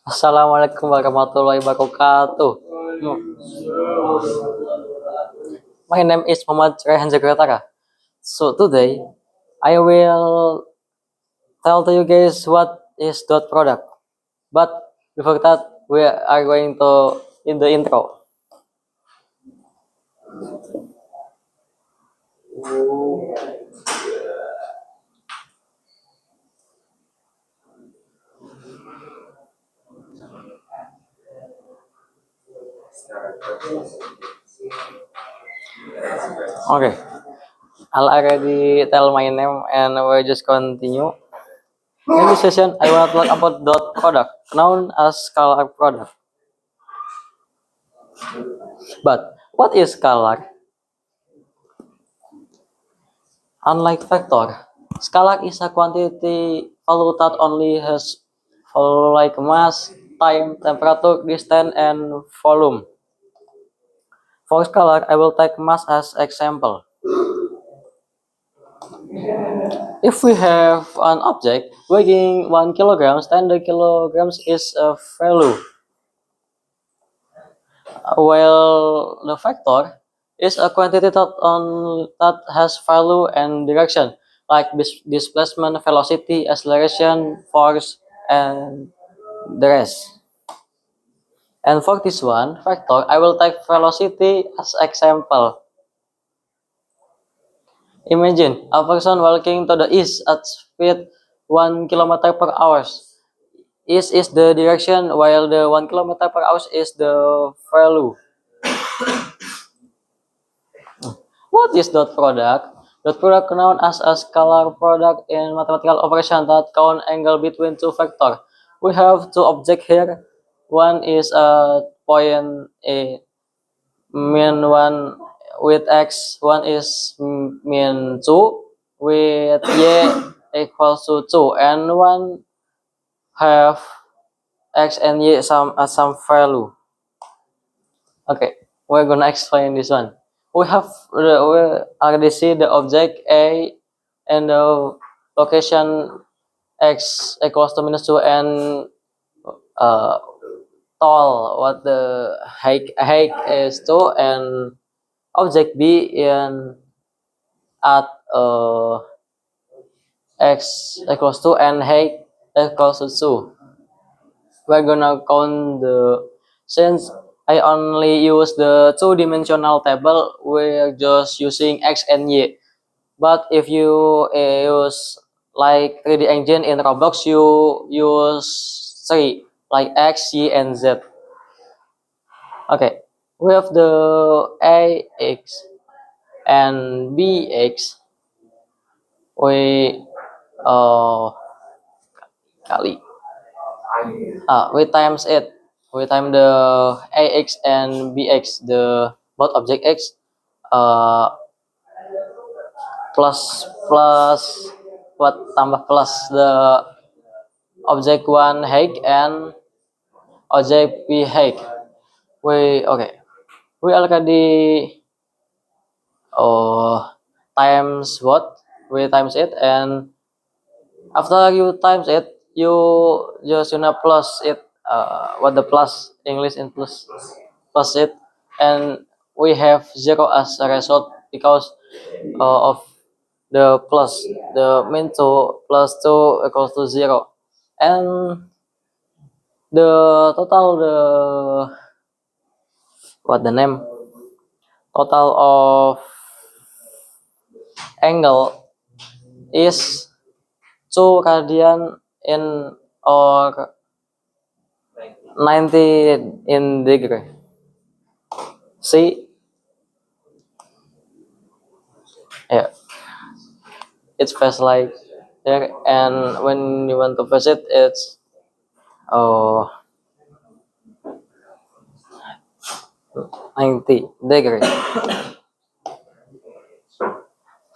Assalamualaikum warahmatullahi wabarakatuh. My name is Muhammad Rehan Jagratara. So today I will tell to you guys what is dot product. But before that, we are going to in the intro. Okay, I'll already tell my name and we'll just continue. In this session, I will talk about dot product, known as scalar product. But what is scalar? Unlike vector, scalar is a quantity value that only has value like mass, time, temperature, distance, and volume. For scalar, I will take mass as example. If we have an object weighing 1 kilograms, then the kilograms is a value, while the vector is a quantity that has value and direction, like displacement, velocity, acceleration, force, and the rest. And for this one vector, I will take velocity as example. Imagine a person walking to the east at speed 1 kilometer per hour. East is the direction while the 1 kilometer per hour is the value. What is dot product? Dot product known as a scalar product in mathematical operation that count angle between two vectors. We have two objects here. One is a point A mean 1 with x, one is mean 2 with y equals to 2, and one have x and y some value. Okay, we're gonna explain this one. We already see the object A and the location x equals to -2 and uh, tall what the height is 2, and object B in at x equals to and height equals to 2. We're gonna count since I only use the two-dimensional table, we're just using x and y. But if you use like 3D engine in Roblox, you use 3 like x, y, and z. Okay, we have the ax and bx. We kali we times it. We time the ax and bx, the both object x, uh, plus what tambah plus the object 1 height and object b height. We already times what we times it, and after you times it, you just gonna plus it. What the plus English in plus it, and we have 0 as a result because of the plus, the mean 2 plus 2 equals to 0, and the total, the what the name total of angle is 2 radian in or 90 in degree. See, yeah, it's fast like there, and when you want to visit, it's oh 90 degree.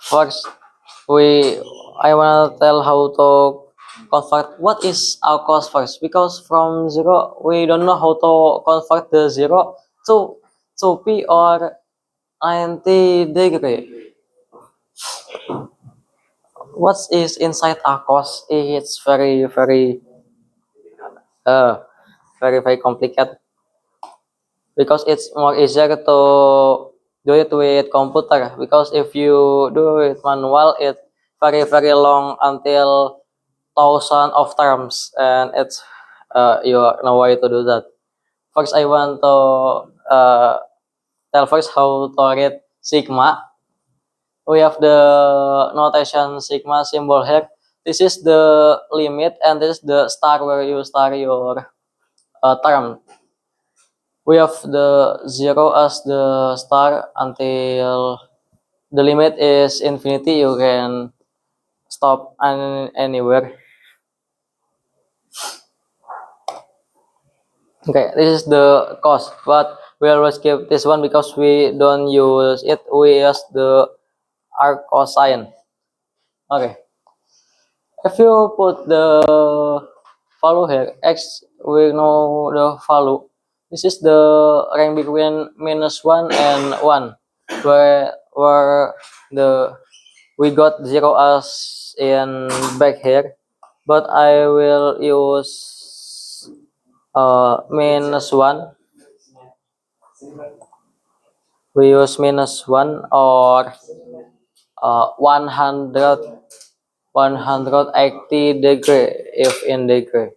First, I wanna tell how to convert what is our cos first, because from 0 we don't know how to convert the 0 to p or 90 degree. What is inside our cos? It's very uh very complicated, because it's more easier to do it with computer, because if you do it manual, it very long until thousand of terms, and it's you have no way to do that. First, I want to tell first how to read sigma. We have the notation sigma symbol here. This is the limit, and this is the star where you start your term. We have the 0 as the star until the limit is infinity. You can stop anywhere. Okay, this is the cost, but we always keep this one because we don't use it. We use the arc cosine. Okay, if you put the value here, x, we know the value. This is the range between -1 and 1, where the we got 0 as in back here, but I will use -1. We use -1 or 180 degree if in degree.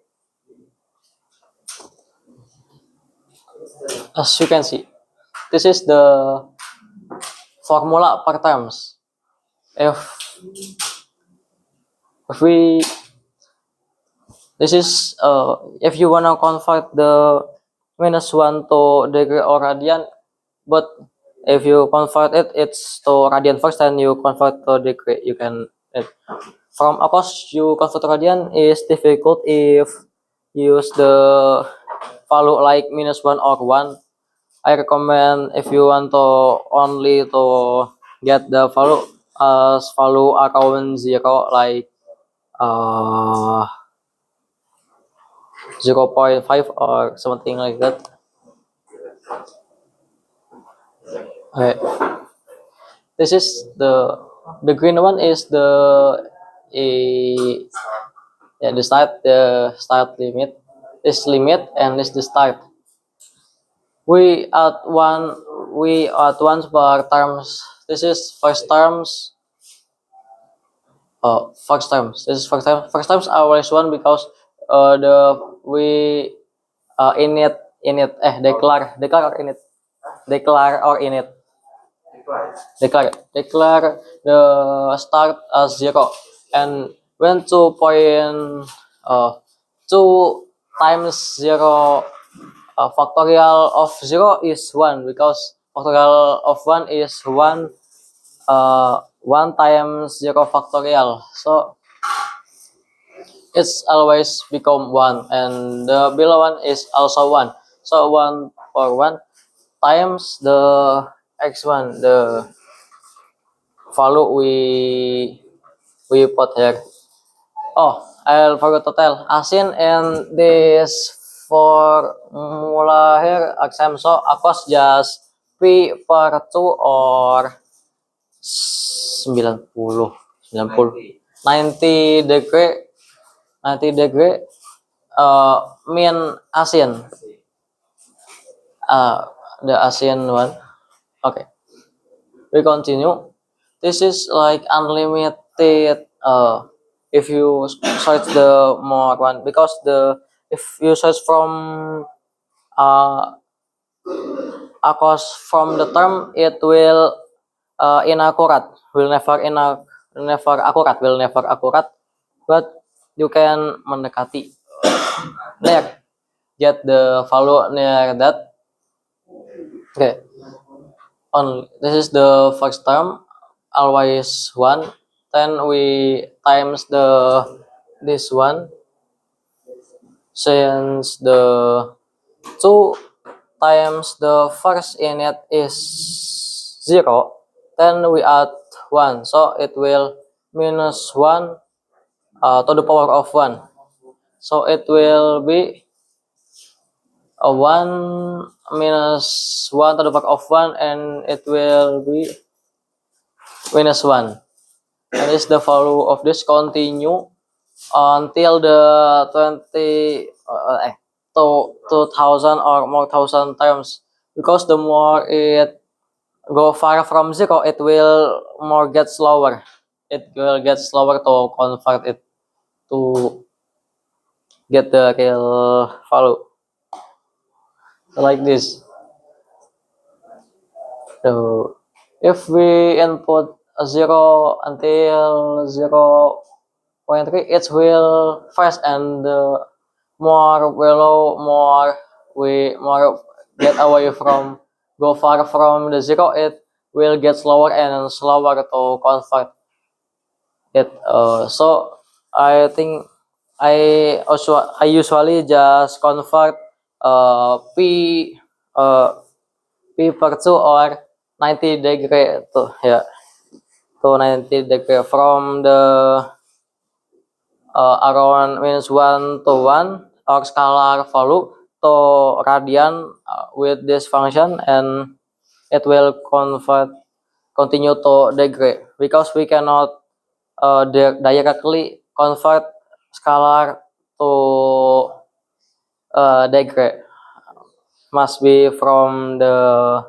As you can see, this is the formula per terms. If we this is if you wanna convert the -1 to degree or radian, but if you convert it, it's to radian first, then you convert to degree. You can from of course you convert to radian is difficult if you use the value like -1 or 1. I recommend if you want to only to get the value as value around 0, like 0.5 or something like that. Okay, this is the green one is a yeah, the start limit, this limit, and this the start. We add once per terms. This is first terms. First terms. This is first term. First terms always one because the we declare or init, declare the start as 0, and when 2 times 0 factorial of 0 is 1, because factorial of 1 is 1 times 0 factorial, so it's always become 1, and the below one is also 1, so 1 for 1 times the x1, the value we put here. Oh, I forgot to tell, asin and this formula here exam, so acos just p per 2 or 90 degree mean asin, the asin one. Okay, we continue. This is like unlimited if you search the more one, because if you search from across from the term, it will inaccurate, will never accurate, but you can mendekati near, get the value near that. Okay, this is the first term, always 1, then we times this one, since the 2 times the first init is 0, then we add 1, so it will -1 to the power of 1, so it will be 1 minus 1 to the power of 1, and it will be -1, and this is the value of this. Continue until the 20 to 2000 or more thousand times, because the more it go far from zero, it will more get slower. It will get slower to convert it to get the real value like this. So if we input a 0 until 0.3, it will fast, and more below, more get away from, go far from the 0, it will get slower and slower to convert it. So I think I usually just convert p uh, p per 2 or 90 degree to 90 degree from the around -1 to 1 or scalar value to radian with this function, and it will continue to degree, because we cannot directly convert scalar to degree, must be from the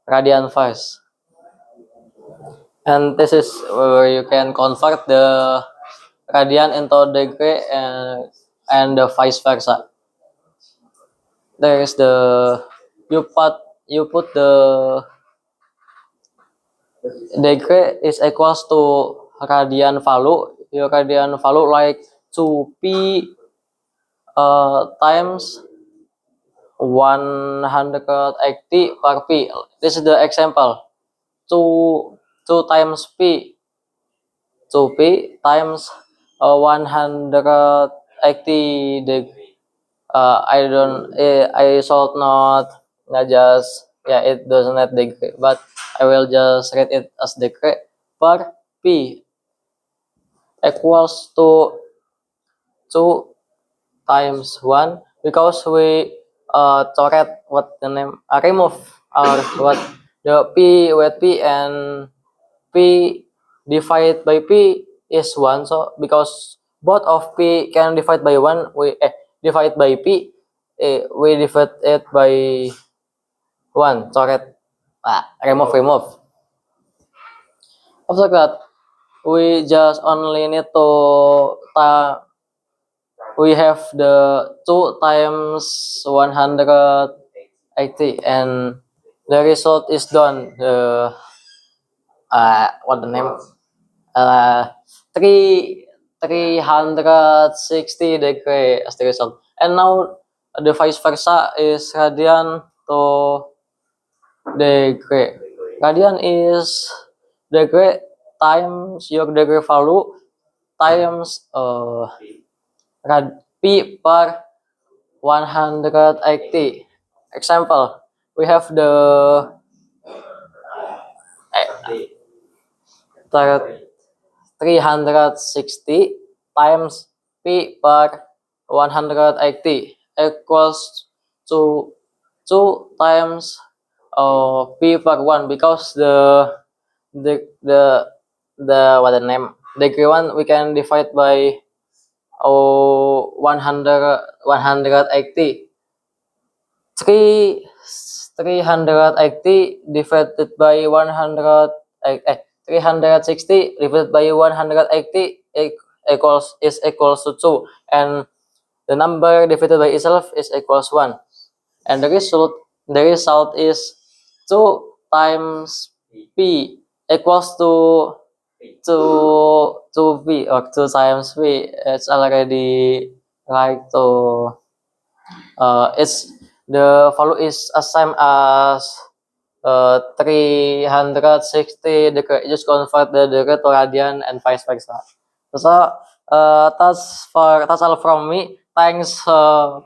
radian first. And this is where you can convert the radian into degree, and the vice versa. There is the you put the degree is equals to radian value. Your radian value like 2p times 180 per p. This is the example. 2 times p, 2p times 180 degree. I should not just, yeah, it doesn't have degree, but I will just write it as degree per p equals to 2 times 1, because we coret what the name, remove, or what the p with p, and p divided by p is 1. So because both of p can divide by 1, we divide by p, we divide it by 1, coret, remove. After that, we just only need to we have the 2 times 180, and the result is done. The what the name, uh, 360 degree as the result. And now the vice versa is radian to degree. Radian is degree times your degree value times p per 180. Example, we have the 360 times p per 180 equals to 2 times p per 1, because the the what the name, degree 1 we can divide by 180. 380 divided by 360 divided by 180 equals to 2, and the number divided by itself is equals 1, and the result is 2 times p equals to p, or 2 times p. It's already like to it's the value is the same as 360 degree. Just convert the degree to radian and vice versa. So that's all from me. Thanks for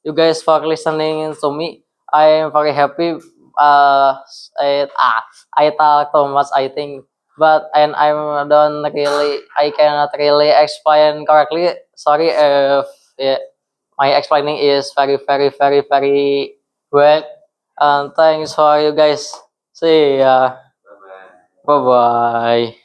you guys for listening to me. I am very happy. I talk too much, I think, but and I cannot really explain correctly. Sorry if, yeah, my explaining is very well. And thanks for you guys. See ya. Bye bye.